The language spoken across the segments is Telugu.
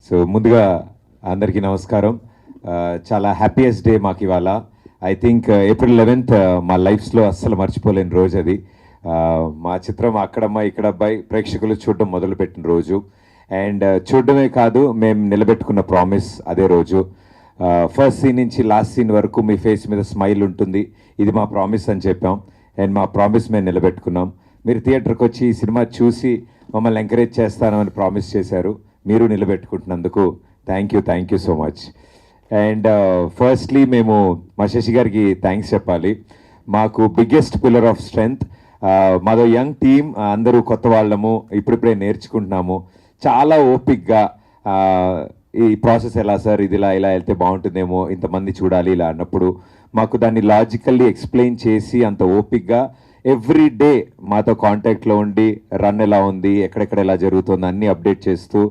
సో ముందుగా అందరికీ నమస్కారం. చాలా హ్యాపీయెస్ట్ డే మాకు ఇవాళ. ఐ థింక్ ఏప్రిల్ 11th మా లైఫ్స్లో అస్సలు మర్చిపోలేని రోజు అది. మా చిత్రం అక్కడమ్మ ఇక్కడ అబ్బాయి ప్రేక్షకులు చూడడం మొదలుపెట్టిన రోజు. అండ్ చూడడమే కాదు, మేము నిలబెట్టుకున్న ప్రామిస్ అదే రోజు. ఫస్ట్ సీన్ నుంచి లాస్ట్ సీన్ వరకు మీ ఫేస్ మీద స్మైల్ ఉంటుంది, ఇది మా ప్రామిస్ అని చెప్పాం. అండ్ మా ప్రామిస్ మేము నిలబెట్టుకున్నాం. మీరు థియేటర్కి వచ్చి ఈ సినిమా చూసి మమ్మల్ని ఎంకరేజ్ చేస్తానని ప్రామిస్ చేశారు. మీరు నిలబెట్టుకుంటున్నందుకు thank you so much. And firstly మేము మా శశి గారికి థ్యాంక్స్ చెప్పాలి. మాకు బిగ్గెస్ట్ పిల్లర్ ఆఫ్ స్ట్రెంగ్త్. మాదో యంగ్ టీమ్, అందరూ కొత్త వాళ్ళము, ఇప్పుడిప్పుడే నేర్చుకుంటున్నాము. చాలా ఓపిక్గా ఈ ప్రాసెస్ ఎలా సార్, ఇది ఇలా వెళ్తే బాగుంటుందేమో, ఇంతమంది చూడాలి ఇలా అన్నప్పుడు మాకు దాన్ని లాజికల్లీ ఎక్స్ప్లెయిన్ చేసి అంత ఓపిక్గా ఎవ్రీ డే మాతో కాంటాక్ట్లో ఉండి రన్ ఎలా ఉంది, ఎక్కడెక్కడ ఎలా జరుగుతుంది అన్నీ అప్డేట్ చేస్తూ,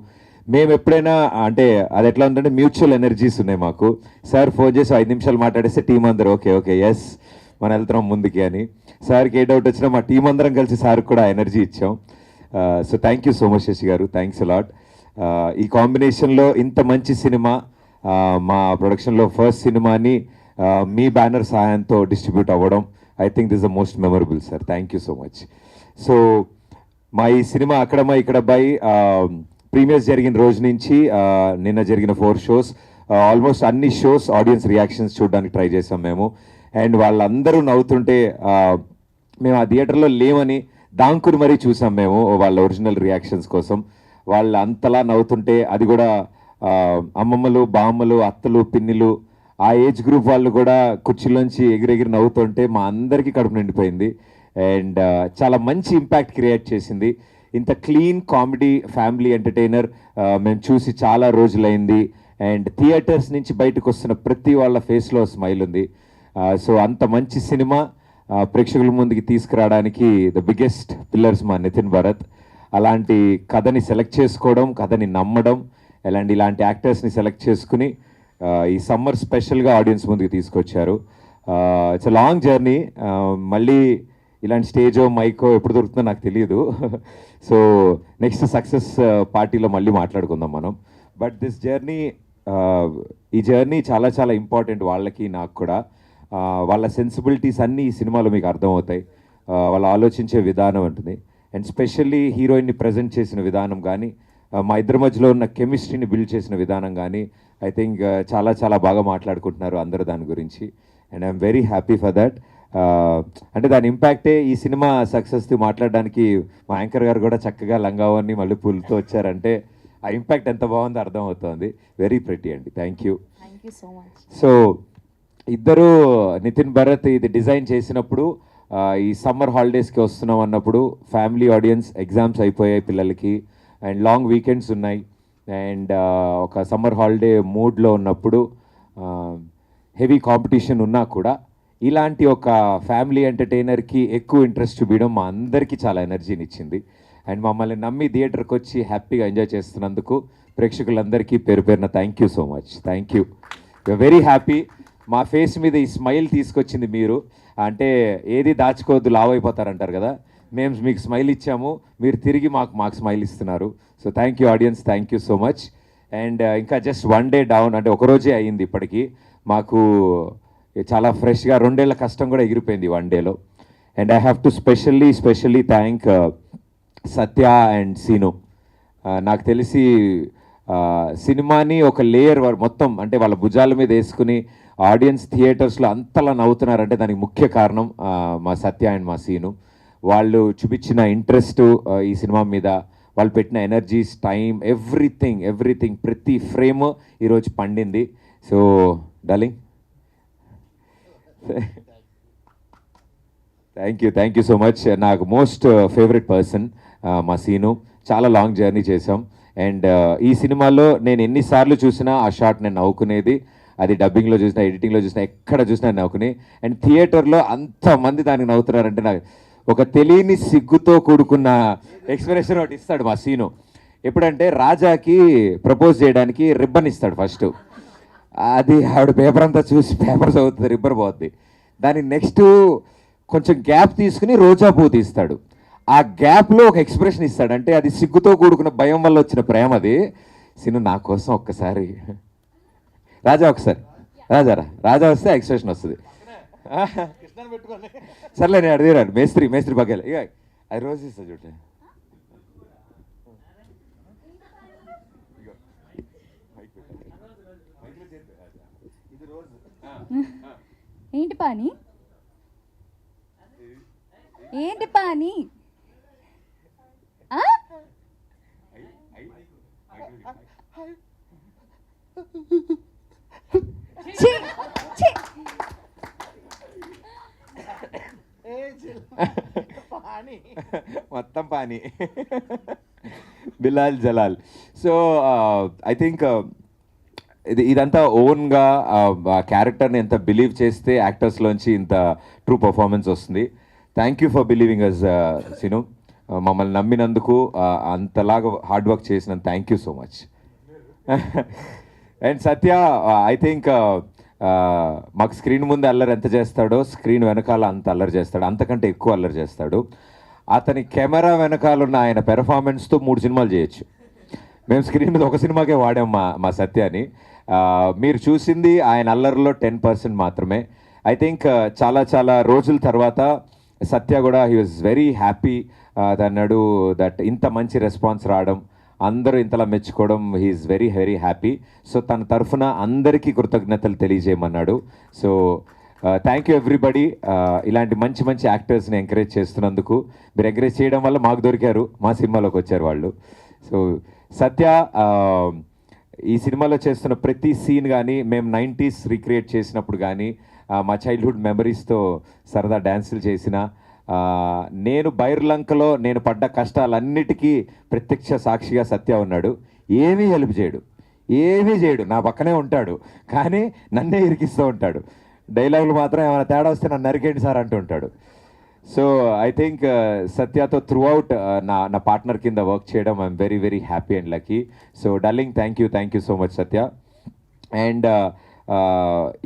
మేము ఎప్పుడైనా అంటే అది ఎట్లా ఉందంటే మ్యూచువల్ ఎనర్జీస్ ఉన్నాయి మాకు. సార్ ఫోన్ చేసి 5 నిమిషాలు మాట్లాడేస్తే టీం అందరూ ఓకే ఎస్ మనం వెళ్తున్నాం ముందుకి అని. సార్కి ఏ డౌట్ వచ్చినా మా టీం అందరం కలిసి సార్కి కూడా ఎనర్జీ ఇచ్చాం. So thank you so much Shashi garu, thanks allot. ఈ కాంబినేషన్లో ఇంత మంచి సినిమా, మా ప్రొడక్షన్లో ఫస్ట్ సినిమాని మీ బ్యానర్ సహాయంతో డిస్ట్రిబ్యూట్ అవ్వడం, I think this the most memorable sir. Thank you so much. So మా ఈ సినిమా అక్కడమ్మ ఇక్కడ అబ్బాయి ప్రీమియర్స్ జరిగిన రోజు నుంచి నిన్న జరిగిన 4 షోస్, ఆల్మోస్ట్ అన్ని షోస్ ఆడియన్స్ రియాక్షన్స్ చూడడానికి ట్రై చేసాం మేము. అండ్ వాళ్ళందరూ నవ్వుతుంటే మేము ఆ థియేటర్లో లేమని దాంకుని మరీ చూసాం మేము వాళ్ళ ఒరిజినల్ రియాక్షన్స్ కోసం. వాళ్ళు అంతలా నవ్వుతుంటే, అది కూడా అమ్మమ్మలు, బామ్మలు, అత్తలు, పిన్నిలు, ఆ ఏజ్ గ్రూప్ వాళ్ళు కూడా కుర్చీలోంచి ఎగిరెగిరి నవ్వుతుంటే మా అందరికీ కడుపు నిండిపోయింది. అండ్ చాలా మంచి ఇంపాక్ట్ క్రియేట్ చేసింది. ఇంత క్లీన్ కామెడీ ఫ్యామిలీ ఎంటర్టైనర్ మేము చూసి చాలా రోజులైంది. అండ్ థియేటర్స్ నుంచి బయటకు వస్తున్న ప్రతి వాళ్ళ ఫేస్లో స్మైల్ ఉంది. సో అంత మంచి సినిమా ప్రేక్షకుల ముందుకి తీసుకురావడానికి ద బిగ్గెస్ట్ పిల్లర్స్ మా నితిన్ భరత్. అలాంటి కథని సెలెక్ట్ చేసుకోవడం, కథని నమ్మడం, ఇలాంటి యాక్టర్స్ని సెలెక్ట్ చేసుకుని ఈ సమ్మర్ స్పెషల్గా ఆడియన్స్ ముందుకు తీసుకొచ్చారు. It's a long journey. మళ్ళీ ఇలాంటి స్టేజో మైకో ఎప్పుడు దొరుకుతుందో నాకు తెలియదు. సో నెక్స్ట్ సక్సెస్ పార్టీలో మళ్ళీ మాట్లాడుకుందాం మనం. బట్ దిస్ జర్నీ, ఈ జర్నీ చాలా చాలా ఇంపార్టెంట్ వాళ్ళకి, నాకు కూడా. వాళ్ళ సెన్సిబిలిటీస్ అన్నీ ఈ సినిమాలో మీకు అర్థమవుతాయి. వాళ్ళు ఆలోచించే విధానం ఉంటుంది. అండ్ స్పెషల్లీ హీరోయిన్ని ప్రజెంట్ చేసిన విధానం కానీ, మా ఇద్దరి మధ్యలో ఉన్న కెమిస్ట్రీని బిల్డ్ చేసిన విధానం కానీ, ఐ థింక్ చాలా చాలా బాగా మాట్లాడుకుంటున్నారు అందరూ దాని గురించి. And I'm very happy for that. అంటే దాని ఇంపాక్టే ఈ సినిమా సక్సెస్తో మాట్లాడడానికి మా యాంకర్ గారు కూడా చక్కగా లంగావని మళ్ళీ పూలతో వచ్చారంటే ఆ ఇంపాక్ట్ ఎంత బాగుందో అర్థమవుతుంది. వెరీ ప్రెటీ అండి. Thank you so much. So ఇద్దరు నితిన్ భరత్ ఇది డిజైన్ చేసినప్పుడు ఈ సమ్మర్ హాలిడేస్కి వస్తున్నాం అన్నప్పుడు ఫ్యామిలీ ఆడియన్స్, ఎగ్జామ్స్ అయిపోయాయి పిల్లలకి అండ్ లాంగ్ వీకెండ్స్ ఉన్నాయి. అండ్ ఒక సమ్మర్ హాలిడే మూడ్లో ఉన్నప్పుడు హెవీ కాంపిటీషన్ ఉన్నా కూడా ఇలాంటి ఒక ఫ్యామిలీ ఎంటర్టైనర్కి ఎక్కువ ఇంట్రెస్ట్ చూపించడం మా అందరికీ చాలా ఎనర్జీని ఇచ్చింది. అండ్ మమ్మల్ని నమ్మి థియేటర్కి వచ్చి హ్యాపీగా ఎంజాయ్ చేస్తున్నందుకు ప్రేక్షకులందరికీ పేరు పేరున thank you so much. Thank you. Very happy. మా ఫేస్ మీద ఈ స్మైల్ తీసుకొచ్చింది మీరు. అంటే ఏది దాచుకోవద్దు, లావ్ అయిపోతారంటారు కదా, మేము మీకు స్మైల్ ఇచ్చాము, మీరు తిరిగి మాకు స్మైల్ ఇస్తున్నారు. So thank you audience, thank you so much. And ఇంకా జస్ట్ 1 డే డౌన్, అంటే ఒకరోజే అయ్యింది ఇప్పటికీ. మాకు చాలా ఫ్రెష్గా 2 ఏళ్ల కష్టం కూడా ఎగిరిపోయింది 1 డేలో. And I have to specially thank Satya and Seenu. నాకు తెలిసి సినిమాని ఒక లేయర్ మొత్తం అంటే వాళ్ళ భుజాల మీద వేసుకుని ఆడియన్స్ థియేటర్స్లో అంతలా నవ్వుతున్నారంటే దానికి ముఖ్య కారణం మా సత్య అండ్ మా సీను. వాళ్ళు చూపించిన ఇంట్రెస్ట్ ఈ సినిమా మీద, వాళ్ళు పెట్టిన ఎనర్జీస్, టైం, ఎవ్రీథింగ్ ప్రతి ఫ్రేమ్ ఈరోజు పండింది. So darling, thank you so much. నాకు మోస్ట్ ఫేవరెట్ పర్సన్ మా సీను. చాలా లాంగ్ జర్నీ చేసాం. అండ్ ఈ సినిమాలో నేను ఎన్నిసార్లు చూసినా ఆ షాట్ నేను నవ్వుకునేది. అది డబ్బింగ్లో చూసినా, ఎడిటింగ్లో చూసినా, ఎక్కడ చూసినా నవ్వుకుని. అండ్ థియేటర్లో అంతమంది దానికి నవ్వుతున్నారంటే నాకు ఒక తెలియని సిగ్గుతో కూడుకున్న ఎక్స్ప్రెషన్ ఒకటి ఇస్తాడు మా సీను. ఎప్పుడంటే రాజాకి ప్రపోజ్ చేయడానికి రిబ్బన్ ఇస్తాడు ఫస్ట్. అది ఆవిడ పేపర్ అంతా చూసి పేపర్ చదువుతుంది, రిబ్బర్ పోతుంది. దాని నెక్స్ట్ కొంచెం గ్యాప్ తీసుకుని రోజా పువ్వు తీస్తాడు. ఆ గ్యాప్లో ఒక ఎక్స్ప్రెషన్ ఇస్తాడు. అంటే అది సిగ్గుతో కూడుకున్న భయం వల్ల వచ్చిన ప్రేమ. అది సిను నా కోసం ఒక్కసారి రాజా ఒకసారి రాజా వస్తే ఎక్స్ప్రెషన్ వస్తుంది. సర్లే నేను అడిగాను మేస్త్రి పక్కలే ఇక అది రోజు ఇస్తా చూడ. ఏంటి పాని ఏంటి పాని మొత్తం పానీ Bilal Jalal. So I think ఇదంతా ఓన్గా క్యారెక్టర్ని ఎంత బిలీవ్ చేస్తే యాక్టర్స్లోంచి ఇంత ట్రూ పర్ఫార్మెన్స్ వస్తుంది. Thank you for believing us Seenu. మమ్మల్ని నమ్మినందుకు అంతలాగా హార్డ్ వర్క్ చేసినందుకు thank you so much. And Satya I think మాకు స్క్రీన్ ముందు అల్లరి ఎంత చేస్తాడో స్క్రీన్ వెనకాల అంత అల్లరి చేస్తాడు, అంతకంటే ఎక్కువ అల్లరి చేస్తాడు. అతని కెమెరా వెనకాల ఉన్న ఆయన పెర్ఫార్మెన్స్తో 3 సినిమాలు చేయొచ్చు. మేము స్క్రీన్ మీద ఒక సినిమాకే వాడాం మా సత్యాని. మీరు చూసింది ఆయన అల్లరిలో 10% మాత్రమే. ఐ థింక్ చాలా రోజుల తర్వాత సత్య కూడా హీ వాజ్ వెరీ హ్యాపీ అన్నాడు దట్ ఇంత మంచి రెస్పాన్స్ రావడం, అందరూ ఇంతలా మెచ్చుకోవడం, హీఈస్ వెరీ హ్యాపీ. సో తన తరఫున అందరికీ కృతజ్ఞతలు తెలియజేయమన్నాడు. So thank you everybody. ఇలాంటి మంచి యాక్టర్స్ని ఎంకరేజ్ చేస్తున్నందుకు. మీరు ఎంకరేజ్ చేయడం వల్ల మాకు దొరికారు, మా సినిమాలోకి వచ్చారు వాళ్ళు. సో సత్య ఈ సినిమాలో చేస్తున్న ప్రతి సీన్ కానీ మేము 90s రీక్రియేట్ చేసినప్పుడు కానీ మా చైల్డ్హుడ్ మెమరీస్తో సరదా డ్యాన్సులు చేసిన, నేను బైర్లంకలో నేను పడ్డ కష్టాలన్నిటికీ ప్రత్యక్ష సాక్షిగా సత్య ఉన్నాడు. ఏమీ హెల్ప్ చేయడు, నా పక్కనే ఉంటాడు, కానీ నన్నే ఇరికిస్తూ ఉంటాడు. డైలాగులు మాత్రం ఏమైనా తేడా వస్తే నన్ను నరికేండి సార్ అంటూ ఉంటాడు. సో ఐ థింక్ సత్యతో త్రూ అవుట్ నా పార్ట్నర్ కింద వర్క్ చేయడం I am very happy and lucky. So darling thank you so much Satya. And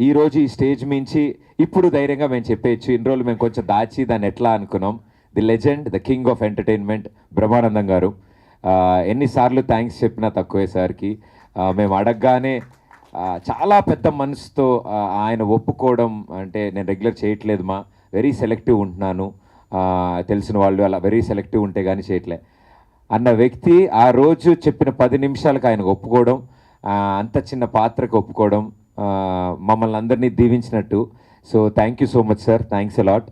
ఈరోజు ఈ స్టేజ్ మించి ఇప్పుడు ధైర్యంగా మేము చెప్పేయచ్చు. ఇన్ని రోజులు మేము కొంచెం దాచి దాన్ని ఎట్లా అనుకున్నాం. The legend, the king of entertainment Brahmanandam గారు. ఎన్నిసార్లు థ్యాంక్స్ చెప్పినా తక్కువే సార్కి. మేము అడగగానే చాలా పెద్ద మనసుతో ఆయన ఒప్పుకోవడం, అంటే నేను రెగ్యులర్ చేయట్లేదు మా, వెరీ సెలెక్టివ్ ఉంటున్నాను, తెలిసిన వాళ్ళు అలా వెరీ సెలెక్టివ్ ఉంటే కానీ చేయట్లే అన్న వ్యక్తి ఆ రోజు చెప్పిన 10 నిమిషాలకు ఆయనకు ఒప్పుకోవడం, అంత చిన్న పాత్రకు ఒప్పుకోవడం మమ్మల్ని అందరినీ దీవించినట్టు. So thank you so much sir, thanks a lot.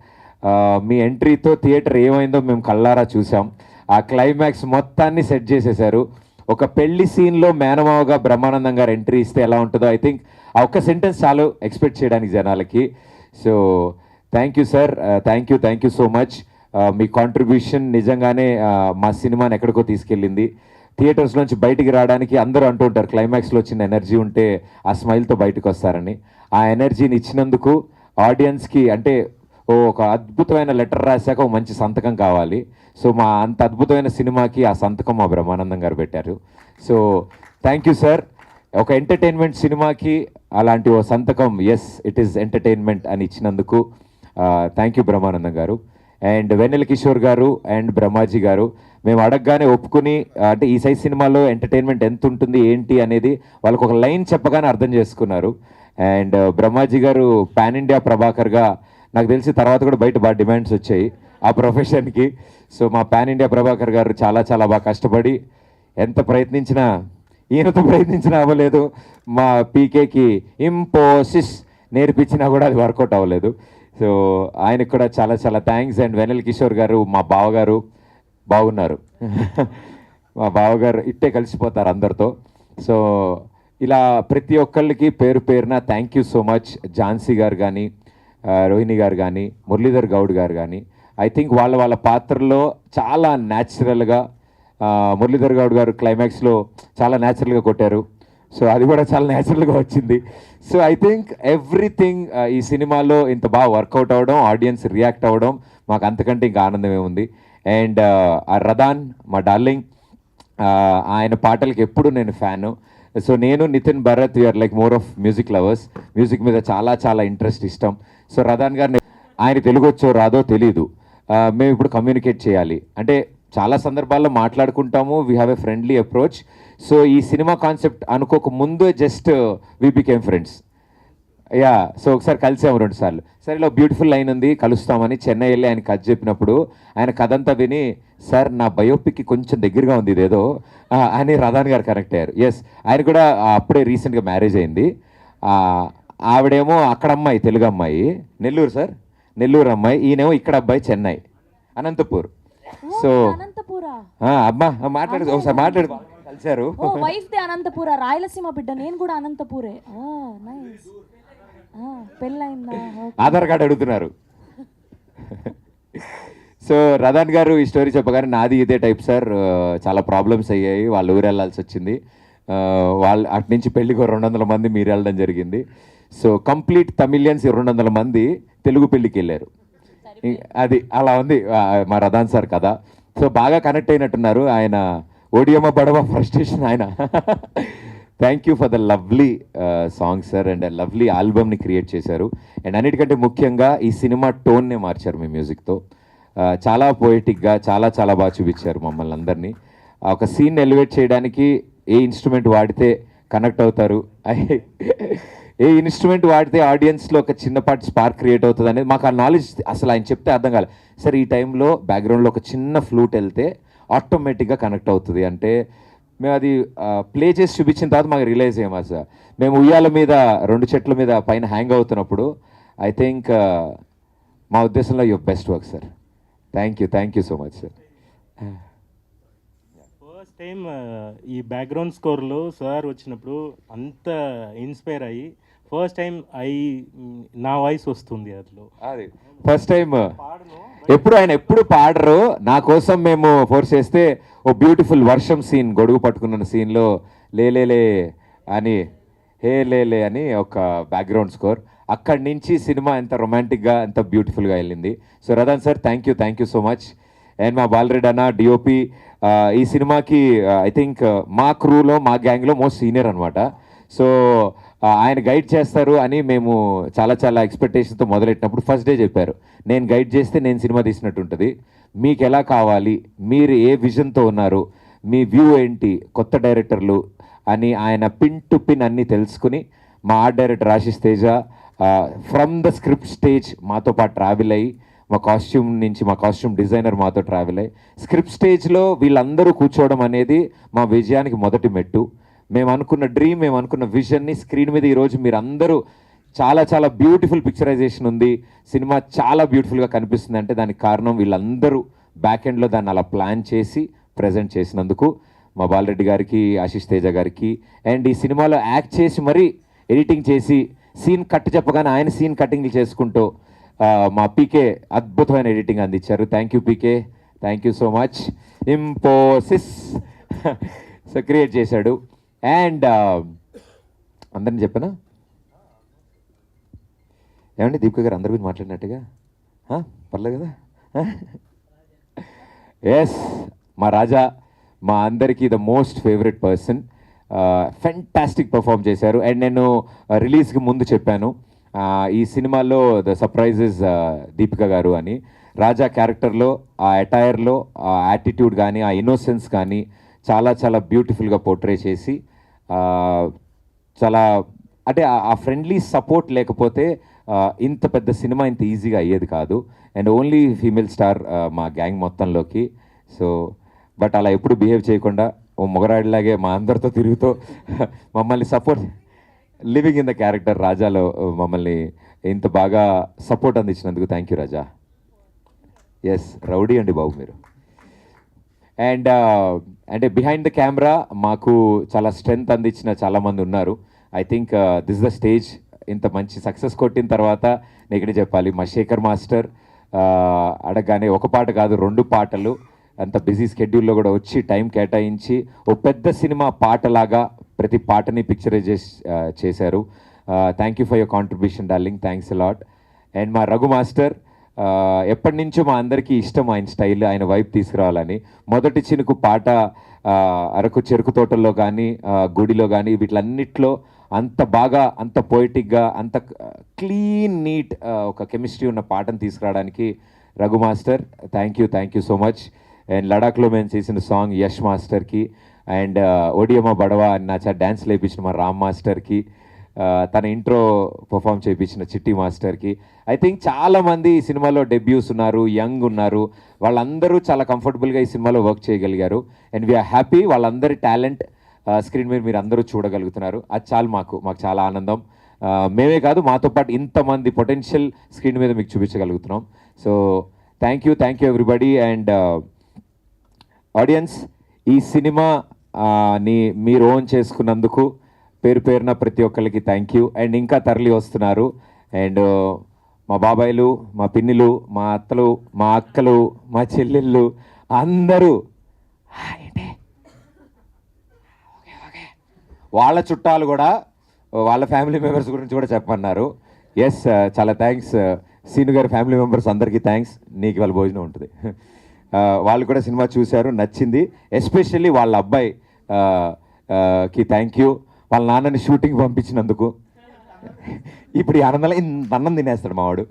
మీ ఎంట్రీతో థియేటర్ ఏమైందో మేము కళ్ళారా చూసాం. ఆ క్లైమాక్స్ మొత్తాన్ని సెట్ చేసేశారు. ఒక పెళ్లి సీన్లో మేనమావగా బ్రహ్మానందం గారు ఎంట్రీ ఇస్తే ఎలా ఉంటుందో ఐ థింక్ ఆ ఒక్క సెంటెన్స్ చాలు ఎక్స్పెక్ట్ చేయడానికి జనాలకి. So thank you sir, thank you so much. Me contribution నిజంగానే మా సినిమాని ఎక్కడికో తీసుకెళ్ళింది. థియేటర్స్ నుంచి బయటికి రావడానికి అందరూ అంటూ ఉంటారు క్లైమాక్స్లో వచ్చిన ఎనర్జీ ఉంటే ఆ స్మైల్తో బయటకు వస్తారని. ఆ ఎనర్జీని ఇచ్చినందుకు ఆడియన్స్కి, అంటే ఒక అద్భుతమైన లెటర్ రాశాక ఒక మంచి సంతకం కావాలి. సో మా అంత అద్భుతమైన సినిమాకి ఆ సంతకం మా బ్రహ్మానందం గారు పెట్టారు. So thank you sir. ఒక ఎంటర్టైన్మెంట్ సినిమాకి అలాంటి ఓ సంతకం, ఎస్ ఇట్ ఈస్ ఎంటర్టైన్మెంట్ అని ఇచ్చినందుకు థ్యాంక్ యూ బ్రహ్మానందం గారు. అండ్ వెన్నెల కిషోర్ గారు అండ్ బ్రహ్మాజీ గారు మేము అడగగానే ఒప్పుకుని, అంటే ఈ సైజ్ సినిమాలో ఎంటర్టైన్మెంట్ ఎంత ఉంటుంది ఏంటి అనేది వాళ్ళకు ఒక లైన్ చెప్పగానే అర్థం చేసుకున్నారు. అండ్ బ్రహ్మాజీ గారు పాన్ ఇండియా ప్రభాకర్గా నాకు తెలిసి తర్వాత కూడా బయట బాగా డిమాండ్స్ వచ్చాయి ఆ ప్రొఫెషన్కి. సో మా పాన్ ఇండియా ప్రభాకర్ గారు చాలా బాగా కష్టపడి ఎంత ప్రయత్నించినా, ఈయనతో ప్రయత్నించినా అవ్వలేదు. మా పీకేకి ఇంపోసిస్ నేర్పించినా కూడా అది వర్కౌట్ అవ్వలేదు. సో ఆయనకు కూడా చాలా థ్యాంక్స్. అండ్ వెనల్ కిషోర్ గారు మా బావగారు బాగున్నారు. మా బావగారు ఇట్టే కలిసిపోతారు అందరితో. సో ఇలా ప్రతి ఒక్కళ్ళకి పేరున thank you so much. Jhansi గారు కానీ, రోహిణి గారు కానీ, మురళీధర్ గౌడ్ గారు కానీ, ఐ థింక్ వాళ్ళ పాత్రలో చాలా న్యాచురల్గా, మురళీధర్ గౌడ్ గారు క్లైమాక్స్లో చాలా న్యాచురల్గా కొట్టారు. సో అది కూడా చాలా న్యాచురల్గా వచ్చింది. సో ఐ థింక్ ఎవ్రీథింగ్ ఈ సినిమాలో ఇంత బాగా వర్కౌట్ అవ్వడం, ఆడియన్స్ రియాక్ట్ అవ్వడం మాకు అంతకంటే ఇంకా ఆనందమే ఉంది. అండ్ ఆ రదాన్ మా డార్లింగ్, ఆయన పాటలకి ఎప్పుడు నేను ఫ్యాను. సో నేను Nitin Bharat we are like more of music lovers. Music మీద చాలా ఇంట్రెస్ట్, ఇష్టం. సో రదాన్ గారిని, ఆయన తెలుగు వచ్చో రాదో తెలీదు, మేము ఇప్పుడు కమ్యూనికేట్ చేయాలి అంటే చాలా సందర్భాల్లో మాట్లాడుకుంటాము, we have a friendly approach. So ఈ సినిమా కాన్సెప్ట్ అనుకోక ముందు just we became friends. Yeah, so ఒకసారి కలిసాము 2 సార్లు. సరే ఇలా బ్యూటిఫుల్ లైన్ ఉంది కలుస్తామని చెన్నై వెళ్ళి ఆయన కథ చెప్పినప్పుడు ఆయన కథ అంతా విని, సార్ నా బయోపిక్కి కొంచెం దగ్గరగా ఉంది ఇదేదో అని రదాన్ గారు కనెక్ట్ అయ్యారు. ఎస్, ఆయన కూడా అప్పుడే రీసెంట్గా మ్యారేజ్ అయింది. ఆవిడేమో అక్కడ అమ్మాయి, తెలుగు అమ్మాయి, నెల్లూరు సార్, నెల్లూరు అమ్మాయి. ఈయనేమో ఇక్కడ అబ్బాయి, చెన్నై, అనంతపూర్. సో అనంతపురా. అమ్మా మాట్లాడు, ఒకసారి మాట్లాడు. కలిశారు. ఓ వైఫ్ ది అనంతపుర, రాయలసీమ బిడ్డ. నేను కూడా అనంతపురే. నైస్. పెళ్ళైందా? ఆధార్ కార్డు అడుగుతున్నారు. సో రదాన్ గారు ఈ స్టోరీ చెప్పగానే నాది ఇదే టైప్ సార్, చాలా ప్రాబ్లమ్స్ అయ్యాయి, వాళ్ళ ఊరు వెళ్ళాల్సి వచ్చింది. వాళ్ళు అటు నుంచి పెళ్ళికి 200 మంది మీరు వెళ్ళడం జరిగింది. సో కంప్లీట్ తమిళియన్స్ 200 మంది తెలుగు పెళ్ళికి వెళ్ళారు. అది అలా ఉంది మా రదాన్ సార్ కథ. సో బాగా కనెక్ట్ అయినట్టున్నారు ఆయన. ఓడియమ్మ బడవ ఫ్రస్ట్రేషన్ ఆయన. Thank you for the lovely song sir, and lovely ఆల్బమ్ని క్రియేట్ చేశారు. అండ్ అన్నిటికంటే ముఖ్యంగా ఈ సినిమా టోన్నే మార్చారు మీ మ్యూజిక్తో. చాలా పోయిటిక్గా చాలా చాలా బాగా చూపించారు మమ్మల్ని అందరినీ. ఒక సీన్ ఎలివేట్ చేయడానికి ఏ ఇన్స్ట్రుమెంట్ వాడితే కనెక్ట్ అవుతారు, ఏ ఇన్స్ట్రుమెంట్ వాడితే ఆడియన్స్లో ఒక చిన్నపాటి స్పార్క్ క్రియేట్ అవుతుంది అనేది మాకు ఆ నాలెడ్జ్ అసలు ఆయన చెప్తే అర్థం కాలేదు. సరే ఈ టైంలో బ్యాక్గ్రౌండ్లో ఒక చిన్న ఫ్లూట్ వెళ్తే ఆటోమేటిక్గా కనెక్ట్ అవుతుంది అంటే మేము అది ప్లే చేసి చూపించిన తర్వాత మాకు రియలైజ్ అయ్యామా సార్. మేము ఉయ్యాల మీద 2 చెట్ల మీద పైన హ్యాంగ్ అవుతున్నప్పుడు ఐ థింక్ మా ఉద్దేశంలో your best work sir. Thank you so much sir. First time ఈ బ్యాక్గ్రౌండ్ స్కోర్లో సార్ వచ్చినప్పుడు అంత ఇన్స్పైర్ అయ్యి ఫస్ట్ టైం నా వాయిస్ వస్తుంది అందులో. అది ఫస్ట్ టైం. ఆయన ఎప్పుడు పాడరు, నా కోసం మేము ఫోర్స్ చేస్తే ఓ బ్యూటిఫుల్ వర్షం సీన్, గొడుగు పట్టుకున్న సీన్లో లేలే అని, హే లేలే అని ఒక బ్యాక్గ్రౌండ్ స్కోర్. అక్కడి నుంచి సినిమా ఎంత రొమాంటిక్గా ఎంత బ్యూటిఫుల్గా వెళ్ళింది. So Radhan sir thank you so much. And మా బాలరెడ్డి అన్న డిఓపి ఈ సినిమాకి ఐ థింక్ మా క్రూలో మా గ్యాంగ్లో మోస్ట్ సీనియర్ అనమాట. సో ఆయన గైడ్ చేస్తారు అని మేము చాలా చాలా ఎక్స్పెక్టేషన్తో మొదలెట్టినప్పుడు ఫస్ట్ డే చెప్పారు, నేను గైడ్ చేస్తే నేను సినిమా తీసినట్టు ఉంటుంది, మీకు ఎలా కావాలి, మీరు ఏ విజన్తో ఉన్నారు, మీ వ్యూ ఏంటి, కొత్త డైరెక్టర్లు అని ఆయన పిన్ టు పిన్ అన్నీ తెలుసుకుని మా art director Ashish Teja from the script stage మాతో పాటు ట్రావెల్ అయ్యి, మా కాస్ట్యూమ్ డిజైనర్ మాతో ట్రావెల్ అయ్యి స్క్రిప్ట్ స్టేజ్లో వీళ్ళందరూ కూర్చోవడం అనేది మా విజయానికి మొదటి మెట్టు. మేము అనుకున్న డ్రీమ్, మేము అనుకున్న విజన్ని స్క్రీన్ మీద ఈరోజు మీరు అందరూ చాలా చాలా బ్యూటిఫుల్ పిక్చరైజేషన్ ఉంది, సినిమా చాలా బ్యూటిఫుల్గా కనిపిస్తుంది అంటే దానికి కారణం వీళ్ళందరూ బ్యాక్ ఎండ్లో దాన్ని అలా ప్లాన్ చేసి ప్రజెంట్ చేసినందుకు మా బాలరెడ్డి గారికి, ఆశిష్ తేజ గారికి. అండ్ ఈ సినిమాలో యాక్ట్ చేసి మరీ ఎడిటింగ్ చేసి సీన్ కట్ చెప్పగానే ఆయన సీన్ కటింగ్లు చేసుకుంటూ మా పీకే అద్భుతమైన ఎడిటింగ్ అందించారు. Thank you PK, thank you so much. ఇంపోసిస్ so create చేశాడు. అండ్ అందరిని చెప్పనా ఏమండి, దీపిక గారు అందరి గురించి మాట్లాడినట్టుగా పర్లేదు కదా. ఎస్, మా రాజా మా అందరికీ the most favourite person, fantastic perform చేశారు. అండ్ నేను రిలీజ్కి ముందు చెప్పాను ఈ సినిమాలో ద సర్ప్రైజెస్ దీపిక గారు అని. రాజా క్యారెక్టర్లో ఆ అటైర్లో ఆ యాటిట్యూడ్ కానీ ఆ ఇన్నోసెన్స్ కానీ చాలా చాలా బ్యూటిఫుల్గా పోర్ట్రే చేసి చాలా అంటే ఆ ఫ్రెండ్లీ సపోర్ట్ లేకపోతే ఇంత పెద్ద సినిమా ఇంత ఈజీగా అయ్యేది కాదు. అండ్ ఓన్లీ ఫీమేల్ స్టార్ మా గ్యాంగ్ మొత్తంలోకి. సో బట్ అలా ఎప్పుడు బిహేవ్ చేయకుండా ఓ మొగరాడిలాగే మా అందరితో తిరుగుతూ మమ్మల్ని support, living in the character రాజాలో మమ్మల్ని ఇంత బాగా సపోర్ట్ అందించినందుకు thank you Raja. Yes, rowdy అండి బాబు మీరు. అండ్ అంటే బిహైండ్ ద కెమెరా మాకు చాలా స్ట్రెంగ్త్ అందించిన చాలామంది ఉన్నారు. I think this the stage. ఇంత మంచి సక్సెస్ కొట్టిన తర్వాత నేను ఇక్కడే చెప్పాలి, మా శేఖర్ మాస్టర్ అడగగానే ఒక పాట కాదు 2 పాటలు అంత బిజీ స్కెడ్యూల్లో కూడా వచ్చి టైం కేటాయించి ఓ పెద్ద సినిమా పాటలాగా ప్రతి పాటని పిక్చరైజ్ చేశారు. Thank you for your contribution darling, thanks a lot. And మా రఘు మాస్టర్ ఎప్పటి నుంచో మా అందరికీ ఇష్టం ఆయన స్టైల్, ఆయన వైపు తీసుకురావాలని. మొదటి చినుకు పాట అరకు చెరుకు తోటల్లో కానీ గుడిలో కానీ వీటిలన్నిట్లో అంత బాగా అంత పోయిటిక్గా అంత క్లీన్ నీట్ ఒక కెమిస్ట్రీ ఉన్న పాటను తీసుకురావడానికి Raghu master thank you so much. And లడాఖ్లో మేము చేసిన సాంగ్ యష్ మాస్టర్కి, అండ్ ఒడియమ్మ బడవ అని నా డ్యాన్స్ లేపించిన మా రామ్ మాస్టర్కి, తన ఇంట్రో పర్ఫామ్ చేయించిన చిట్టి మాస్టర్కి. ఐ థింక్ చాలామంది ఈ సినిమాలో డెబ్యూస్ ఉన్నారు, యంగ్ ఉన్నారు, వాళ్ళందరూ చాలా కంఫర్టబుల్గా ఈ సినిమాలో వర్క్ చేయగలిగారు. అండ్ వీఆర్ హ్యాపీ వాళ్ళందరి టాలెంట్ స్క్రీన్ మీద మీరు అందరూ చూడగలుగుతున్నారు. అది చాలు మాకు చాలా ఆనందం. మేమే కాదు, మాతో పాటు ఇంతమంది పొటెన్షియల్ స్క్రీన్ మీద మీకు చూపించగలుగుతున్నాం. So thank you everybody. And audience, ఈ సినిమా ని మీరు ఓన్ చేసుకున్నందుకు పేరు పేరున ప్రతి ఒక్కరికి థ్యాంక్ యూ. అండ్ ఇంకా తరలి వస్తున్నారు. అండ్ మా బాబాయిలు, మా పిన్నిలు, మా అత్తలు, మా అక్కలు, మా చెల్లెళ్ళు అందరూ వాళ్ళ చుట్టాలు కూడా వాళ్ళ ఫ్యామిలీ మెంబర్స్ గురించి కూడా చెప్పమన్నారు. ఎస్, చాలా థ్యాంక్స్ సీను గారి ఫ్యామిలీ మెంబర్స్ అందరికీ థ్యాంక్స్. నీకు వాళ్ళ భోజనం ఉంటుంది. వాళ్ళు కూడా సినిమా చూశారు, నచ్చింది. ఎస్పెషల్లీ వాళ్ళ అబ్బాయి కి థ్యాంక్ యూ, వాళ్ళ నాన్నని షూటింగ్ పంపించినందుకు. ఇప్పుడు ఈ ఆనందంలో ఇంత అన్నం తినేస్తాడు మావాడు.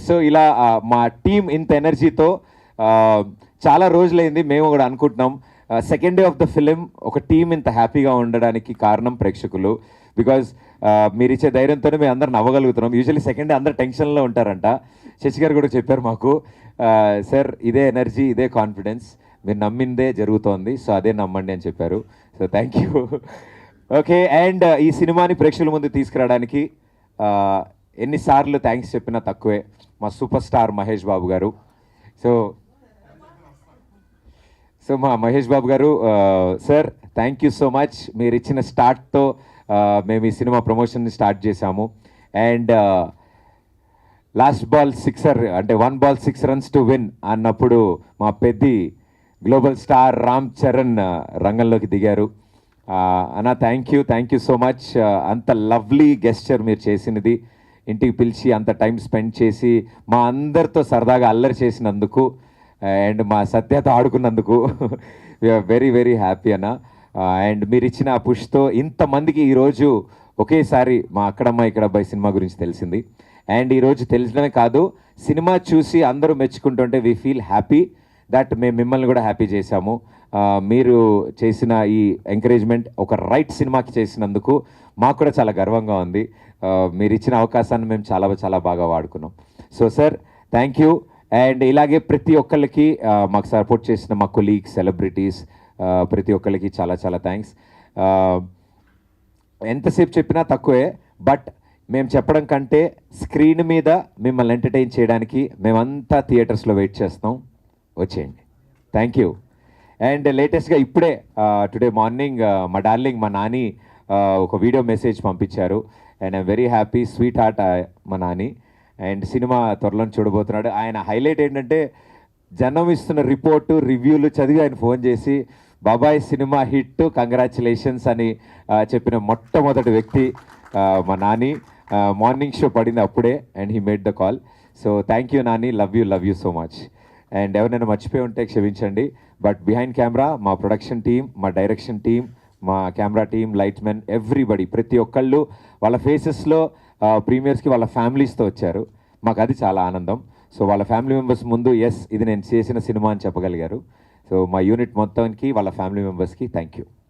సో ఇలా మా టీం ఇంత ఎనర్జీతో చాలా రోజులైంది. మేము కూడా అనుకుంటున్నాం second day of the film ఒక టీం ఇంత హ్యాపీగా ఉండడానికి కారణం ప్రేక్షకులు. బికాజ్ మీరు ఇచ్చే ధైర్యంతోనే మేము అందరం నవ్వగలుగుతున్నాం. యూజువల్లీ సెకండ్ డే అందరు టెన్షన్లో ఉంటారంట. శశి గారు కూడా చెప్పారు మాకు, సార్ ఇదే ఎనర్జీ, ఇదే కాన్ఫిడెన్స్, మీరు నమ్మిందే జరుగుతోంది, సో అదే నమ్మండి అని చెప్పారు. So thank you. Okay, and ఈ సినిమాని ప్రేక్షకుల ముందు తీసుకురావడానికి ఎన్నిసార్లు థ్యాంక్స్ చెప్పినా తక్కువే. మా సూపర్ స్టార్ మహేష్ బాబు గారు. సో మా మహేష్ బాబు గారు, sir thank you so much. మీరు ఇచ్చిన స్టార్ట్తో మేము ఈ సినిమా ప్రమోషన్ని స్టార్ట్ చేశాము. అండ్ లాస్ట్ బాల్ సిక్సర్ అంటే 1 ball 6 runs టు విన్ అన్నప్పుడు మా పెద్ది గ్లోబల్ స్టార్ రామ్ చరణ్ రంగంలోకి దిగారు. అన్న థ్యాంక్ యూ సో మచ్. అంత లవ్లీ గెస్చర్ మీరు చేసినది, ఇంటికి పిలిచి అంత టైం స్పెండ్ చేసి మా అందరితో సరదాగా అల్లరి చేసినందుకు అండ్ మా సత్యతో ఆడుకున్నందుకు వీఆర్ వెరీ హ్యాపీ అన్న. అండ్ మీరు ఇచ్చిన ఆ పుష్తో ఇంతమందికి ఈరోజు ఒకేసారి మా అక్కడమ్మ ఇక్కడ అబ్బాయి సినిమా గురించి తెలిసింది. అండ్ ఈరోజు తెలిసడమే కాదు, సినిమా చూసి అందరూ మెచ్చుకుంటుంటే వీ ఫీల్ హ్యాపీ దట్ మేము మిమ్మల్ని కూడా హ్యాపీ చేశాము. మీరు చేసిన ఈ ఎంకరేజ్మెంట్ ఒక రైట్ సినిమాకి చేసినందుకు మాకు కూడా చాలా గర్వంగా ఉంది. మీరు ఇచ్చిన అవకాశాన్ని మేము చాలా బాగా వాడుకున్నాం. So sir thank you. And ఇలాగే ప్రతి ఒక్కళ్ళకి మాకు సపోర్ట్ చేసిన మా కొలీగ్స్, సెలబ్రిటీస్, ప్రతి ఒక్కళ్ళకి చాలా థ్యాంక్స్. ఎంతసేపు చెప్పినా తక్కువే, బట్ మేము చెప్పడం కంటే స్క్రీన్ మీద మిమ్మల్ని ఎంటర్టైన్ చేయడానికి మేమంతా థియేటర్స్లో వెయిట్ చేస్తాం. వచ్చేయండి. Thank you. అండ్ లేటెస్ట్గా ఇప్పుడే టుడే మార్నింగ్ మా డార్లింగ్ మా నాని ఒక వీడియో మెసేజ్ పంపించారు. And I'm very happy, sweet heart మా నాని. అండ్ సినిమా త్వరలో చూడబోతున్నాడు. ఆయన హైలైట్ ఏంటంటే జనం ఇస్తున్న రిపోర్టు, రివ్యూలు చదివి ఆయన ఫోన్ చేసి బాబాయ్ సినిమా హిట్, కంగ్రాచులేషన్స్ అని చెప్పిన మొట్టమొదటి వ్యక్తి మా నాని. మార్నింగ్ షో పడింది అప్పుడే and he made the call. So thank you Nani, love you so much. And ఎవరైనా మర్చిపోయి ఉంటే క్షమించండి. బట్ బిహైండ్ కెమెరా మా ప్రొడక్షన్ టీం, మా డైరెక్షన్ టీం, మా camera team, light men, everybody, ప్రతి ఒక్కళ్ళు వాళ్ళ ఫేసెస్లో ప్రీమియర్స్కి వాళ్ళ ఫ్యామిలీస్తో వచ్చారు. మాకు అది చాలా ఆనందం. సో వాళ్ళ ఫ్యామిలీ మెంబర్స్ ముందు ఎస్ ఇది నేను చేసిన సినిమా అని చెప్పగలిగారు. సో మా యూనిట్ మొత్తానికి వాళ్ళ ఫ్యామిలీ మెంబర్స్కి థ్యాంక్ యూ.